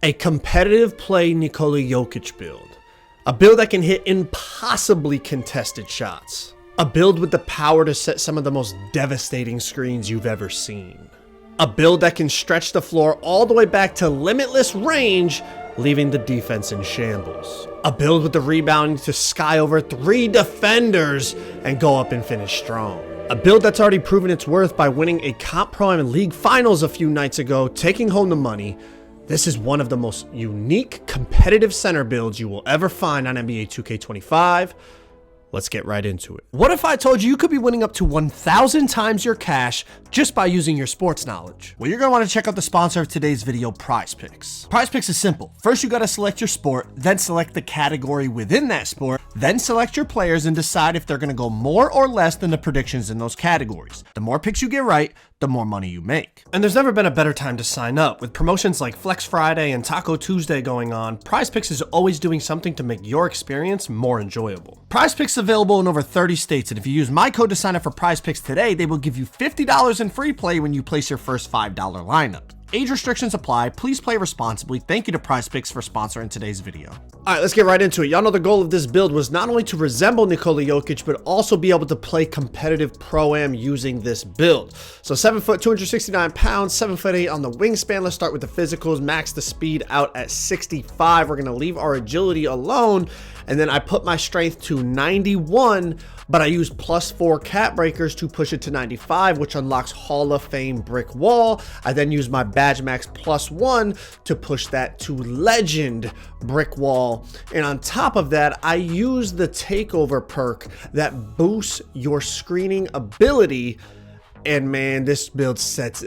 A competitive play Nikola Jokić build. A build that can hit impossibly contested shots. A build with the power to set some of the most devastating screens you've ever seen. A build that can stretch the floor all the way back to limitless range, leaving the defense in shambles. A build with the rebounding to sky over 3 defenders and go up and finish strong. A build that's already proven its worth by winning a Comp Pro and League Finals a few nights ago, taking home the money. This is one of the most unique competitive center builds you will ever find on NBA 2K25. Let's get right into it. What if I told you you could be winning up to 1,000 times your cash just by using your sports knowledge? Well, you're going to want to check out the sponsor of today's video, PrizePicks. PrizePicks is simple. First, you got to select your sport, then select the category within that sport, then select your players and decide if they're going to go more or less than the predictions in those categories. The more picks you get right, the more money you make. And there's never been a better time to sign up. With promotions like Flex Friday and Taco Tuesday going on, PrizePicks is always doing something to make your experience more enjoyable. PrizePicks is available in over 30 states, and if you use my code to sign up for PrizePicks today, they will give you $50 in free play when you place your first $5 lineup. Age restrictions apply. Please play responsibly. Thank you to PrizePicks for sponsoring today's video. All right, let's get right into it. Y'all know the goal of this build was not only to resemble Nikola Jokić, but also be able to play competitive Pro-Am using this build. So 7 foot, 269 pounds, 7'8" on the wingspan. Let's start with the physicals. Max the speed out at 65. We're going to leave our agility alone. And then I put my strength to 91, but I use +4 cap breakers to push it to 95, which unlocks Hall of Fame brick wall. I then use my badge max +1 to push that to legend brick wall. And on top of that, I use the takeover perk that boosts your screening ability. And man, this build sets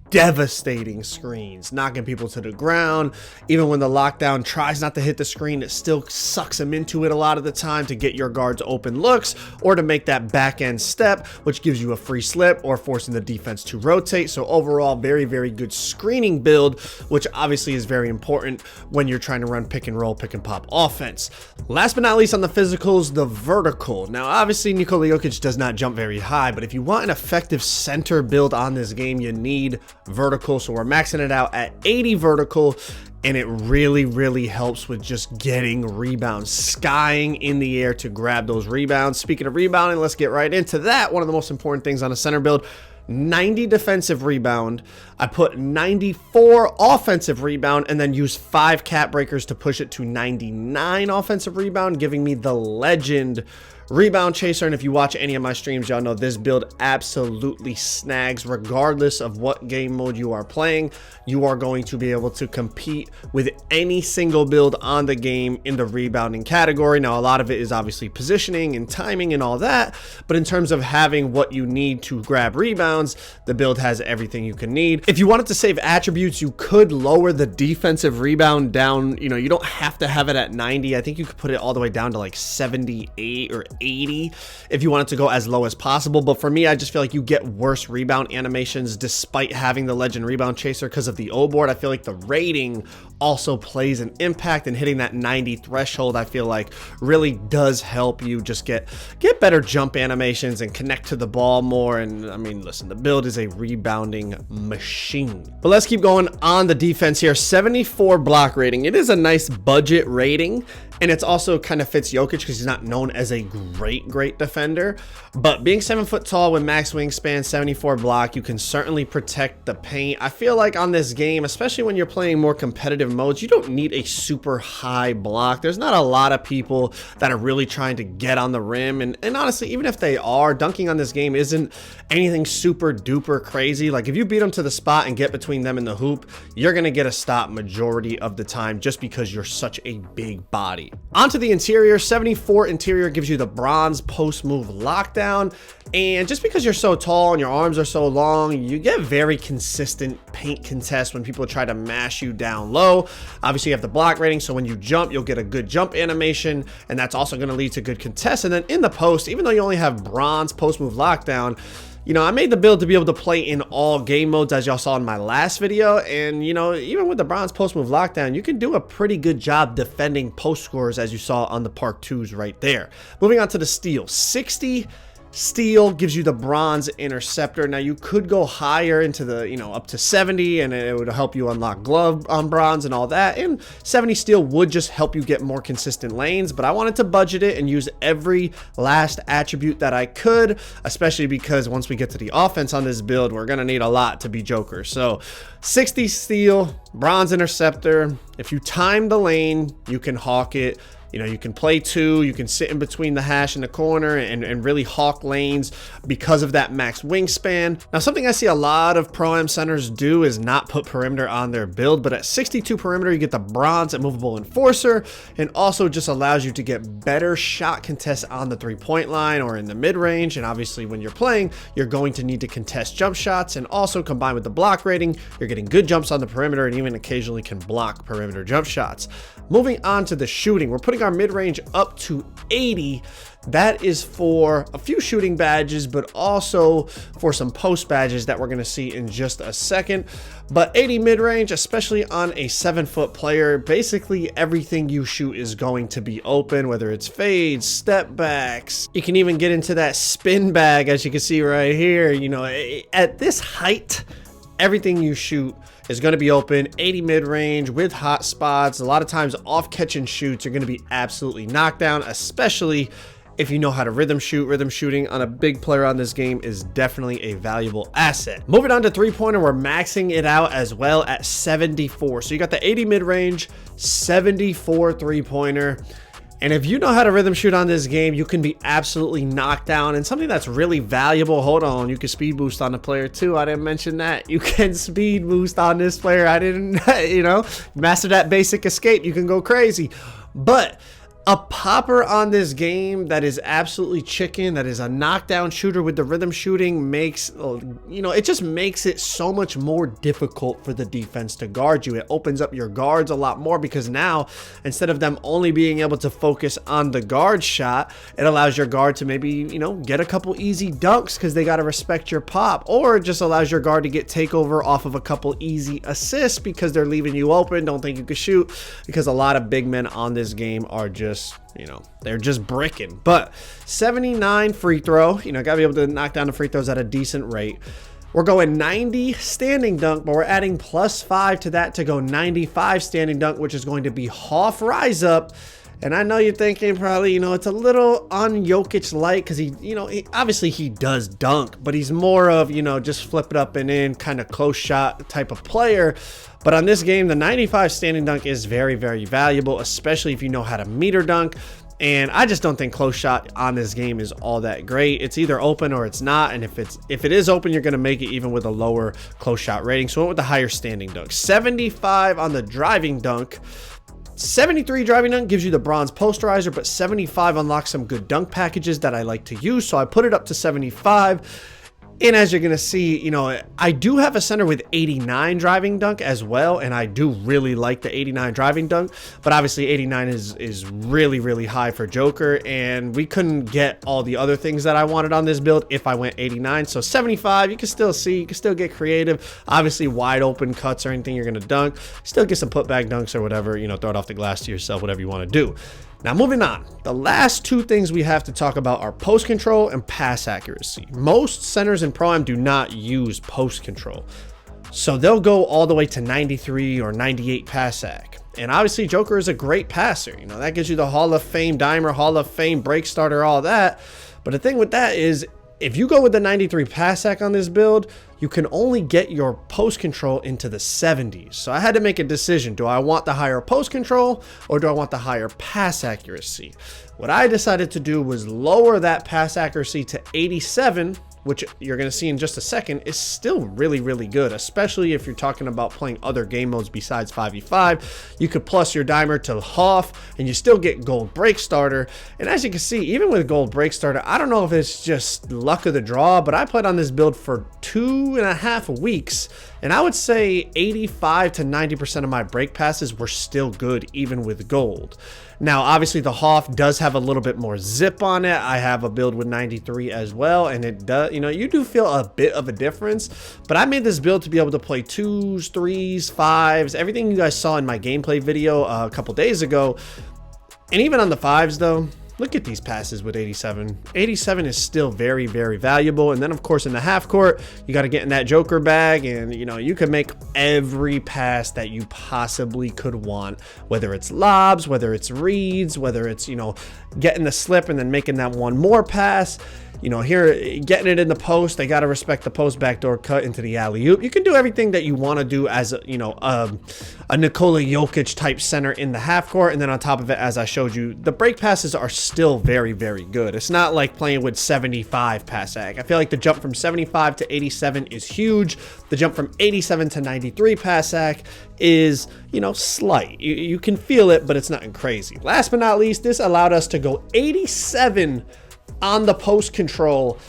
devastating screens, knocking people to the ground. Even when the lockdown tries not to hit the screen, it still sucks them into it a lot of the time to get your guards open looks or to make that back end step, which gives you a free slip or forcing the defense to rotate. So overall, very, very good screening build, which obviously is very important when you're trying to run pick and roll, pick and pop offense. Last but not least on the physicals, the vertical. Now, obviously Nikola Jokić does not jump very high, but if you want an effective center build on this game, you need vertical. So we're maxing it out at 80 vertical, and it really helps with just getting rebounds, skying in the air to grab those rebounds. Speaking of rebounding, let's get right into that. One of the most important things on a center build, 90 defensive rebound. I put 94 offensive rebound and then use 5 cap breakers to push it to 99 offensive rebound, giving me the legend rebound chaser. And if you watch any of my streams, y'all know this build absolutely snags. Regardless of what game mode you are playing, you are going to be able to compete with any single build on the game in the rebounding category. Now, a lot of it is obviously positioning and timing and all that, but in terms of having what you need to grab rebounds, the build has everything you can need. If you wanted to save attributes, you could lower the defensive rebound down. You know, you don't have to have it at 90. I think you could put it all the way down to like 78 or 80 if you want it to go as low as possible. But for me, I just feel like you get worse rebound animations despite having the legend rebound chaser because of the O board. I feel like the rating also plays an impact, and hitting that 90 threshold, I feel like really does help you just get better jump animations and connect to the ball more. And I mean, listen, the build is a rebounding machine. But let's keep going on the defense here. 74 block rating. It is a nice budget rating, and it's also kind of fits Jokić because he's not known as a great defender. But being 7 foot tall with max wingspan, 74 block, you can certainly protect the paint. I feel like on this game, especially when you're playing more competitive modes, you don't need a super high block. There's not a lot of people that are really trying to get on the rim. And honestly, even if they are, dunking on this game isn't anything super duper crazy. Like if you beat them to the spot and get between them and the hoop, you're going to get a stop majority of the time just because you're such a big body. Onto the interior. 74 interior gives you the bronze post move lockdown, and just because you're so tall and your arms are so long, you get very consistent paint contests when people try to mash you down low. Obviously you have the block rating, so when you jump, you'll get a good jump animation, and that's also going to lead to good contests. And then in the post, even though you only have bronze post move lockdown, you know, I made the build to be able to play in all game modes, as y'all saw in my last video. And, you know, even with the bronze post move lockdown, you can do a pretty good job defending post scores, as you saw on the Park 2s right there. Moving on to the steal. 60 Steel gives you the bronze interceptor. Now you could go higher into the, up to 70, and it would help you unlock glove on bronze and all that. And 70 steel would just help you get more consistent lanes, but I wanted to budget it and use every last attribute that I could, especially because once we get to the offense on this build, we're gonna need a lot to be Joker. So 60 steel, bronze interceptor. If you time the lane, you can hawk it. You can play two, you can sit in between the hash and the corner and really hawk lanes because of that max wingspan. Now, something I see a lot of Pro-Am centers do is not put perimeter on their build, but at 62 perimeter, you get the bronze immovable enforcer, and also just allows you to get better shot contests on the 3-point line or in the mid-range. And obviously when you're playing, you're going to need to contest jump shots, and also combined with the block rating, you're getting good jumps on the perimeter and even occasionally can block perimeter jump shots. Moving on to the shooting, we're putting our mid-range up to 80. That is for a few shooting badges, but also for some post badges that we're going to see in just a second. But 80 mid-range, especially on a 7-foot player, basically everything you shoot is going to be open, whether it's fades, step backs. You can even get into that spin bag, as you can see right here. At this height, everything you shoot is going to be open. 80 mid-range with hot spots. A lot of times off catch and shoots are going to be absolutely knocked down, especially if you know how to rhythm shoot. Rhythm shooting on a big player on this game is definitely a valuable asset. Moving on to 3-pointer, we're maxing it out as well at 74. So you got the 80 mid-range, 74 3-pointer. And if you know how to rhythm shoot on this game, you can be absolutely knocked down. And something that's really valuable, hold on, you can speed boost on the player too. I didn't mention that. You can speed boost on this player. I didn't, master that basic escape. You can go crazy. But a popper on this game that is absolutely chicken, that is a knockdown shooter with the rhythm shooting, makes, it just makes it so much more difficult for the defense to guard you. It opens up your guards a lot more because now, instead of them only being able to focus on the guard shot, it allows your guard to maybe, get a couple easy dunks because they got to respect your pop, or it just allows your guard to get takeover off of a couple easy assists because they're leaving you open, don't think you can shoot, because a lot of big men on this game are just, they're just bricking. But 79 free throw, gotta be able to knock down the free throws at a decent rate. We're going 90 standing dunk, but we're adding +5 to that to go 95 standing dunk, which is going to be half rise up. And I know you're thinking probably, it's a little on Jokic light because obviously he does dunk, but he's more of, just flip it up and in, kind of close shot type of player. But on this game, the 95 standing dunk is very, very valuable, especially if you know how to meter dunk. And I just don't think close shot on this game is all that great. It's either open or it's not. And if it is open, you're going to make it even with a lower close shot rating. So I went with the higher standing dunk. 75 on the driving dunk. 73 driving dunk gives you the bronze posterizer, but 75 unlocks some good dunk packages that I like to use. So I put it up to 75. And as you're going to see, I do have a center with 89 driving dunk as well. And I do really like the 89 driving dunk. But obviously 89 is really, really high for Joker. And we couldn't get all the other things that I wanted on this build if I went 89. So 75, you can still see, you can still get creative. Obviously wide open cuts or anything you're going to dunk. Still get some putback dunks or whatever, throw it off the glass to yourself, whatever you want to do. Now moving on, the last two things we have to talk about are post control and pass accuracy. Most centers in Pro-Am do not use post control, so they'll go all the way to 93 or 98 pass ac. And obviously Joker is a great passer. That gives you the Hall of Fame dimer, Hall of Fame break starter, all that. But the thing with that is, if you go with the 93 pass ac on this build, you can only get your post control into the 70s. So I had to make a decision. Do I want the higher post control or do I want the higher pass accuracy? What I decided to do was lower that pass accuracy to 87, which you're going to see in just a second, is still really, really good, especially if you're talking about playing other game modes besides 5v5. You could plus your dimer to half, and you still get gold break starter. And as you can see, even with gold break starter, I don't know if it's just luck of the draw, but I played on this build for 2.5 weeks, and I would say 85 to 90% of my break passes were still good, even with gold. Now, obviously, the Hoff does have a little bit more zip on it. I have a build with 93 as well, and it does, you do feel a bit of a difference. But I made this build to be able to play 2s, 3s, 5s, everything you guys saw in my gameplay video a couple days ago. And even on the 5s, though, Look at these passes with 87. 87 is still very, very valuable. And then, of course, in the half court, you got to get in that Joker bag. And, you know, you can make every pass that you possibly could want, whether it's lobs, whether it's reads, whether it's, you know, getting the slip and then making that one more pass. You know, here, getting it in the post, they got to respect the post backdoor cut into the alley-oop. You can do everything that you want to do as, you know, a Nikola Jokic type center in the half court. And then on top of it, as I showed you, the break passes are still very, very good. It's not like playing with 75 pass ag. I feel like the jump from 75 to 87 is huge. The jump from 87 to 93 pass ag is, you know, slight. You can feel it, but it's nothing crazy. Last but not least, this allowed us to go 87 on the post control,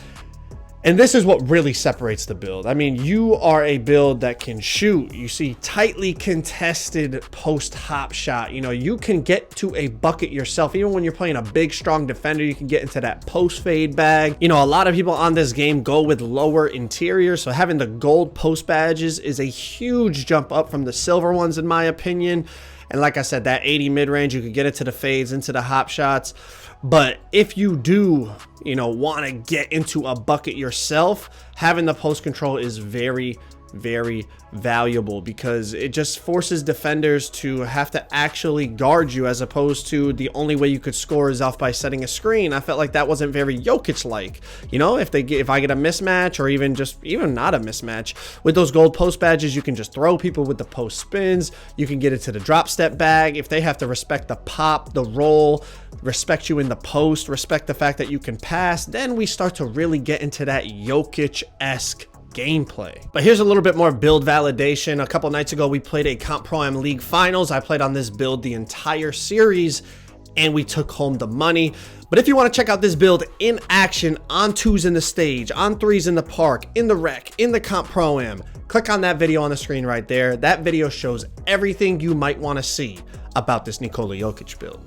and this is what really separates the build. I mean, you are a build that can shoot. You see tightly contested post hop shot. You know, you can get to a bucket yourself. Even when you're playing a big, strong defender, you can get into that post fade bag. You know, a lot of people on this game go with lower interior, so having the gold post badges is a huge jump up from the silver ones, in my opinion. And like I said, that 80 mid-range, you can get it to the fades, into the hop shots. But if you do, you know, want to get into a bucket yourself, having the post control is very, very valuable, because it just forces defenders to have to actually guard you, as opposed to the only way you could score is off by setting a screen. I felt like that wasn't very Jokic-like. You know, if I get a mismatch, or even not a mismatch, with those gold post badges, you can just throw people with the post spins. You can get it to the drop step bag. If they have to respect the pop, the roll, respect you in the post, respect the fact that you can pass, then we start to really get into that Jokic-esque gameplay. But here's a little bit more build validation. A couple nights ago, we played a Comp Pro Am League Finals. I played on this build the entire series, and we took home the money. But if you want to check out this build in action, on 2s in the stage, on 3s in the park, in the rec, in the Comp Pro Am, click on that video on the screen right there. That video shows everything you might want to see about this Nikola Jokic build.